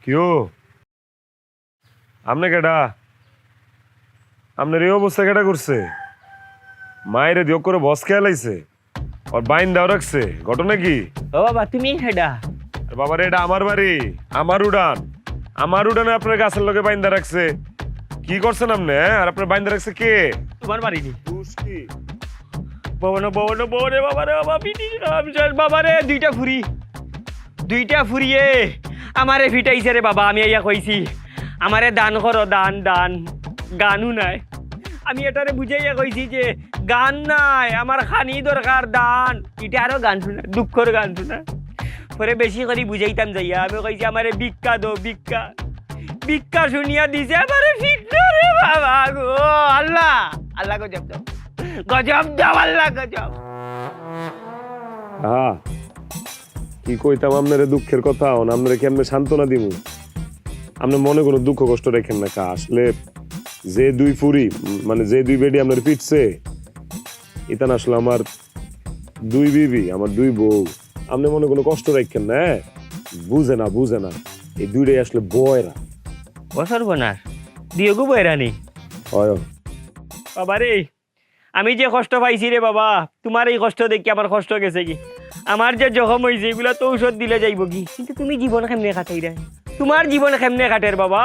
কিও আপনি কেডা? আপনার এই অবস্থা কেডা করছে? মায়ের দিও করে বস খেয়াল আইছে আর বাইন দাও রাখছে, ঘটনা কি? ও বাবা তুমি হেডা? আর বাবারে এটা আমার বাড়ি, আমার উড়ান, আমার উড়ানে আপনার গাছের লোকে বাইন্দা রাখছে। কি করছেন আপনি? আর আপনার বাইন্দা রাখছে কে? তোমার বাড়ি নি বুঝ কি? ববনে বাবা রে বাবা পিটি বাবা রে দুইটা ফুরিয়ে আমারে ফিটাইছে রে বাবা। আমি ইয়া কইছি আমারে দান করো, দান দান। গানও নাই। আমি এটারে বুঝাইয়া কইছি যে গান নাই, আমার খানি দরকার, দান। এটা আরো গান শোনা, দুঃখর গান শোনা। পরে বেশি করে বুঝাইতাম যাইয়া আমি কইছি আমারে ভিক্ষা দো, ভিক্ষা। ভিক্ষা শুনিয়া দিছে আমারে ফিটনা রে বাবা গো। আল্লাহ আল্লাহ গজব দাও, গজব দাও আল্লাহ, গজব। হ্যাঁ কি কইতাম আপনার দুঃখের কথা, আপনারা কি আপনি সান্ত্বনা দিমু? আপনি মনে কোনো দুঃখ কষ্ট রেখেন না। কা আসলে যে দুই ফুরি মানে যে দুই বেডি আপনার পিটছে, এটা না আসলে আমার দুই বিবি, আমার দুই বউ। আপনি মনে কোনো কষ্ট রাখেন না, হ্যাঁ? বুঝে না বুঝে না, এই দুইটাই আসলে বয়রা। বছর বনার দিয়েগু বয়রানি হয় বাবা রে। আমি যে কষ্ট পাইছি রে বাবা, তোমার এই কষ্ট দেখি আমার কষ্ট গেছে কি। আমার যে জখম হয়েছে এগুলা তো ঔষধ দিলে যাইব কি, কিন্তু তুমি জীবন কেমনে কাটাই রে? তোমার জীবন কেমনে কাটের বাবা?